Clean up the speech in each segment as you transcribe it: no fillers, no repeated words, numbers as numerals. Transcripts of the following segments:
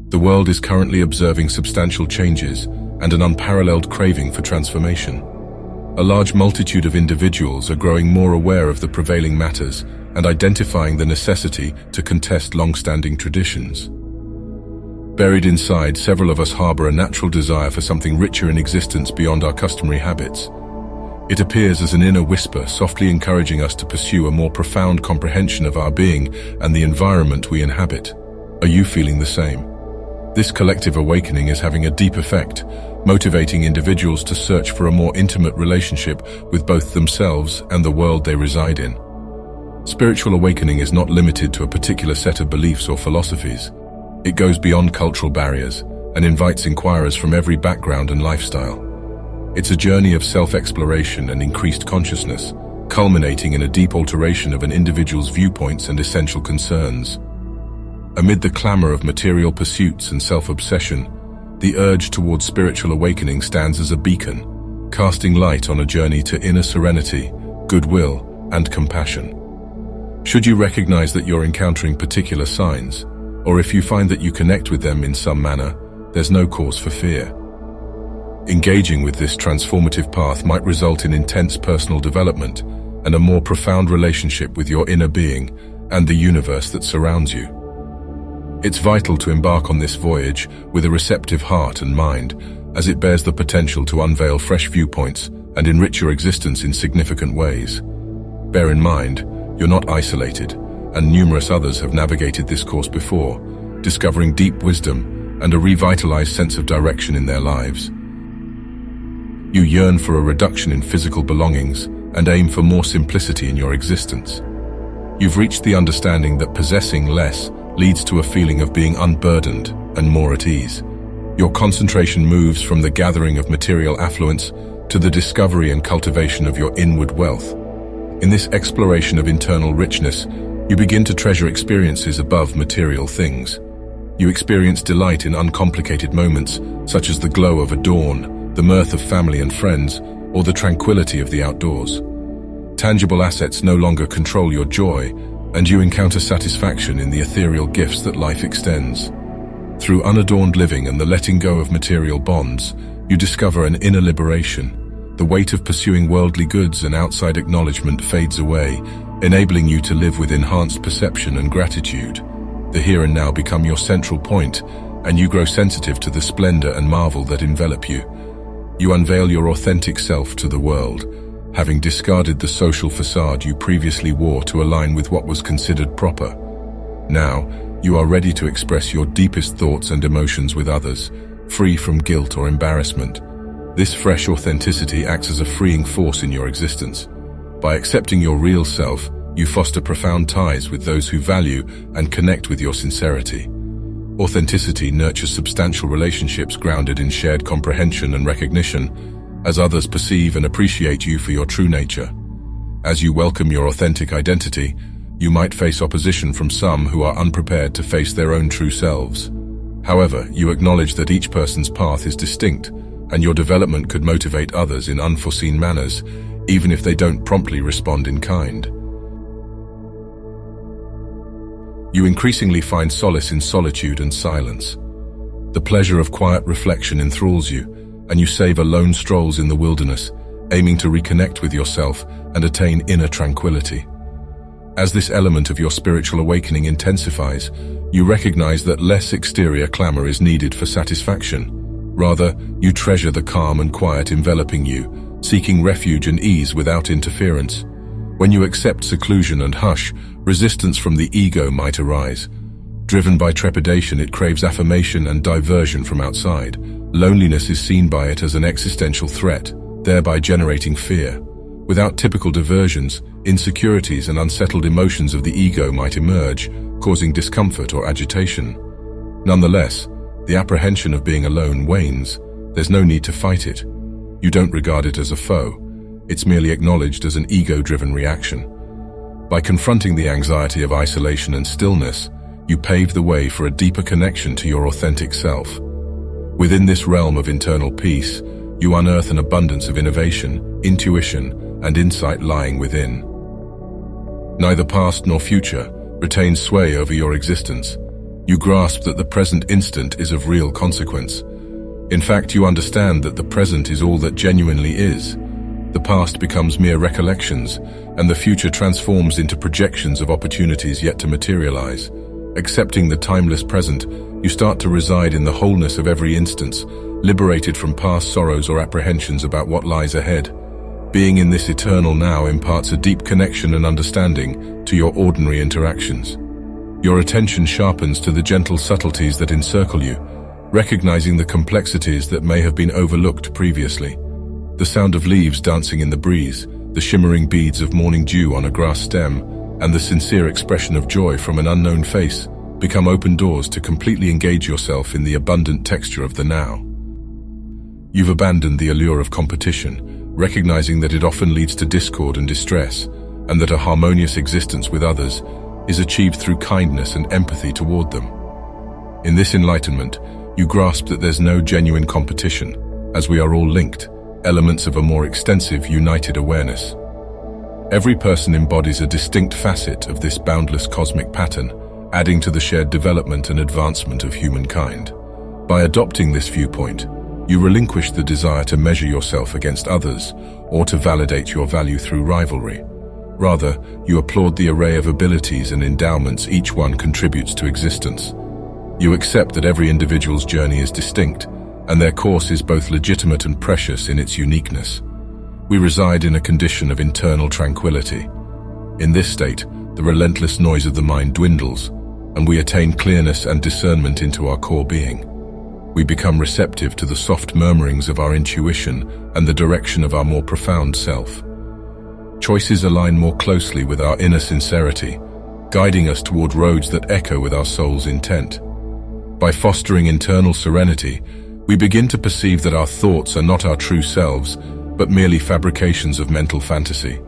The world is currently observing substantial changes and an unparalleled craving for transformation. A large multitude of individuals are growing more aware of the prevailing matters and identifying the necessity to contest long-standing traditions. Buried inside, several of us harbor a natural desire for something richer in existence beyond our customary habits. It appears as an inner whisper, softly encouraging us to pursue a more profound comprehension of our being and the environment we inhabit. Are you feeling the same? This collective awakening is having a deep effect, motivating individuals to search for a more intimate relationship with both themselves and the world they reside in. Spiritual awakening is not limited to a particular set of beliefs or philosophies. It goes beyond cultural barriers and invites inquirers from every background and lifestyle. It's a journey of self-exploration and increased consciousness, culminating in a deep alteration of an individual's viewpoints and essential concerns. Amid the clamor of material pursuits and self-obsession, the urge towards spiritual awakening stands as a beacon, casting light on a journey to inner serenity, goodwill, and compassion. Should you recognize that you're encountering particular signs, or if you find that you connect with them in some manner, there's no cause for fear. Engaging with this transformative path might result in intense personal development and a more profound relationship with your inner being and the universe that surrounds you. It's vital to embark on this voyage with a receptive heart and mind, as it bears the potential to unveil fresh viewpoints and enrich your existence in significant ways. Bear in mind, you're not isolated, and numerous others have navigated this course before, discovering deep wisdom and a revitalized sense of direction in their lives. You yearn for a reduction in physical belongings and aim for more simplicity in your existence. You've reached the understanding that possessing less leads to a feeling of being unburdened and more at ease. Your concentration moves from the gathering of material affluence to the discovery and cultivation of your inward wealth. In this exploration of internal richness, you begin to treasure experiences above material things. You experience delight in uncomplicated moments, such as the glow of a dawn, the mirth of family and friends, or the tranquility of the outdoors. Tangible assets no longer control your joy, and you encounter satisfaction in the ethereal gifts that life extends. Through unadorned living and the letting go of material bonds, you discover an inner liberation. The weight of pursuing worldly goods and outside acknowledgement fades away, enabling you to live with enhanced perception and gratitude. The here and now become your central point, and you grow sensitive to the splendor and marvel that envelop you. You unveil your authentic self to the world, having discarded the social facade you previously wore to align with what was considered proper. Now, you are ready to express your deepest thoughts and emotions with others, free from guilt or embarrassment. This fresh authenticity acts as a freeing force in your existence. By accepting your real self, you foster profound ties with those who value and connect with your sincerity. Authenticity nurtures substantial relationships grounded in shared comprehension and recognition, as others perceive and appreciate you for your true nature. As you welcome your authentic identity, you might face opposition from some who are unprepared to face their own true selves. However, you acknowledge that each person's path is distinct, and your development could motivate others in unforeseen manners, even if they don't promptly respond in kind. You increasingly find solace in solitude and silence. The pleasure of quiet reflection enthralls you, and you savor lone strolls in the wilderness, aiming to reconnect with yourself and attain inner tranquility. As this element of your spiritual awakening intensifies, you recognize that less exterior clamor is needed for satisfaction. Rather, you treasure the calm and quiet enveloping you, seeking refuge and ease without interference. When you accept seclusion and hush, resistance from the ego might arise. Driven by trepidation, it craves affirmation and diversion from outside. Loneliness is seen by it as an existential threat, thereby generating fear. Without typical diversions, insecurities and unsettled emotions of the ego might emerge, causing discomfort or agitation. Nonetheless, the apprehension of being alone wanes. There's no need to fight it. You don't regard it as a foe. It's merely acknowledged as an ego-driven reaction. By confronting the anxiety of isolation and stillness, you pave the way for a deeper connection to your authentic self. Within this realm of internal peace, you unearth an abundance of innovation, intuition, and insight lying within. Neither past nor future retains sway over your existence. You grasp that the present instant is of real consequence. In fact, you understand that the present is all that genuinely is. The past becomes mere recollections, and the future transforms into projections of opportunities yet to materialize. Accepting the timeless present, you start to reside in the wholeness of every instance, liberated from past sorrows or apprehensions about what lies ahead. Being in this eternal now imparts a deep connection and understanding to your ordinary interactions. Your attention sharpens to the gentle subtleties that encircle you, recognizing the complexities that may have been overlooked previously. The sound of leaves dancing in the breeze, the shimmering beads of morning dew on a grass stem, and the sincere expression of joy from an unknown face become open doors to completely engage yourself in the abundant texture of the now. You've abandoned the allure of competition, recognizing that it often leads to discord and distress, and that a harmonious existence with others is achieved through kindness and empathy toward them. In this enlightenment, you grasp that there's no genuine competition, as we are all linked, elements of a more extensive, united awareness. Every person embodies a distinct facet of this boundless cosmic pattern, adding to the shared development and advancement of humankind. By adopting this viewpoint, you relinquish the desire to measure yourself against others or to validate your value through rivalry. Rather, you applaud the array of abilities and endowments each one contributes to existence. You accept that every individual's journey is distinct, and their course is both legitimate and precious in its uniqueness. We reside in a condition of internal tranquility. In this state, the relentless noise of the mind dwindles, and we attain clearness and discernment into our core being. We become receptive to the soft murmurings of our intuition and the direction of our more profound self. Choices align more closely with our inner sincerity, guiding us toward roads that echo with our soul's intent. By fostering internal serenity, we begin to perceive that our thoughts are not our true selves, but merely fabrications of mental fantasy.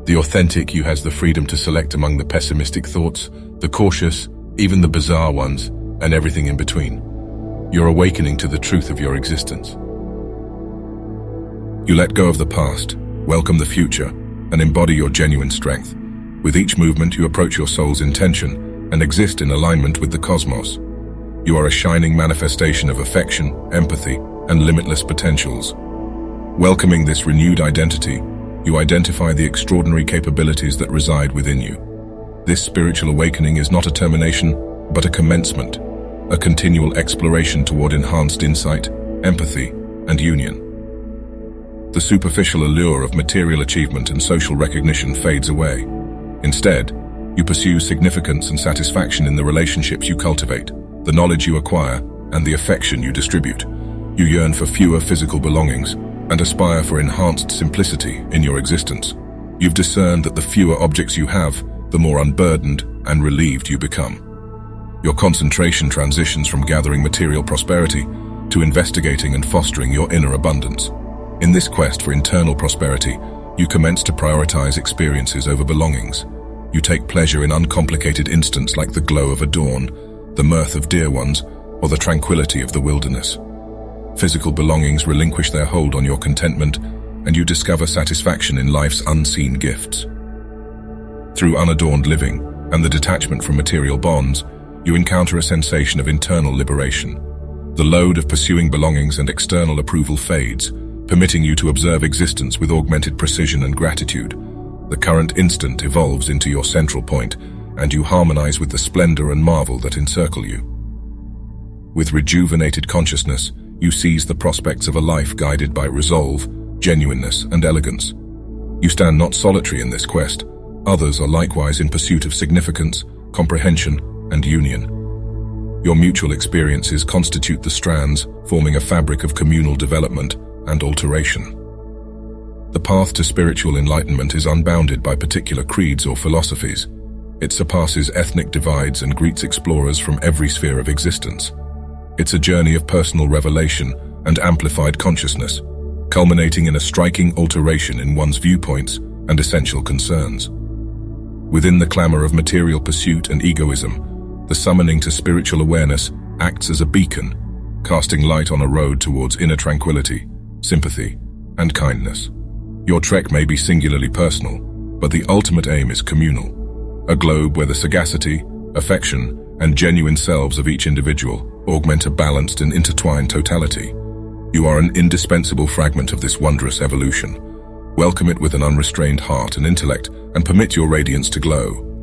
The authentic you has the freedom to select among the pessimistic thoughts, the cautious, even the bizarre ones, and everything in between. You're awakening to the truth of your existence. You let go of the past, welcome the future, and embody your genuine strength. With each movement, you approach your soul's intention and exist in alignment with the cosmos. You are a shining manifestation of affection, empathy, and limitless potentials. Welcoming this renewed identity, you identify the extraordinary capabilities that reside within you. This spiritual awakening is not a termination, but a commencement, a continual exploration toward enhanced insight, empathy, and union. The superficial allure of material achievement and social recognition fades away. Instead, you pursue significance and satisfaction in the relationships you cultivate, the knowledge you acquire, and the affection you distribute. You yearn for fewer physical belongings and aspire for enhanced simplicity in your existence. You've discerned that the fewer objects you have, the more unburdened and relieved you become. Your concentration transitions from gathering material prosperity to investigating and fostering your inner abundance. In this quest for internal prosperity, you commence to prioritize experiences over belongings. You take pleasure in uncomplicated instants like the glow of a dawn, the mirth of dear ones, or the tranquility of the wilderness. Physical belongings relinquish their hold on your contentment, and you discover satisfaction in life's unseen gifts. Through unadorned living and the detachment from material bonds, you encounter a sensation of internal liberation. The load of pursuing belongings and external approval fades, permitting you to observe existence with augmented precision and gratitude. The current instant evolves into your central point, and you harmonize with the splendor and marvel that encircle you. With rejuvenated consciousness, you seize the prospects of a life guided by resolve, genuineness, and elegance. You stand not solitary in this quest. Others are likewise in pursuit of significance, comprehension, and union. Your mutual experiences constitute the strands, forming a fabric of communal development and alteration. The path to spiritual enlightenment is unbounded by particular creeds or philosophies. It surpasses ethnic divides and greets explorers from every sphere of existence. It's a journey of personal revelation and amplified consciousness, culminating in a striking alteration in one's viewpoints and essential concerns. Within the clamor of material pursuit and egoism, the summoning to spiritual awareness acts as a beacon, casting light on a road towards inner tranquility, sympathy, and kindness. Your trek may be singularly personal, but the ultimate aim is communal, a globe where the sagacity, affection, and genuine selves of each individual augment a balanced and intertwined totality. You are an indispensable fragment of this wondrous evolution. Welcome it with an unrestrained heart and intellect, and permit your radiance to glow.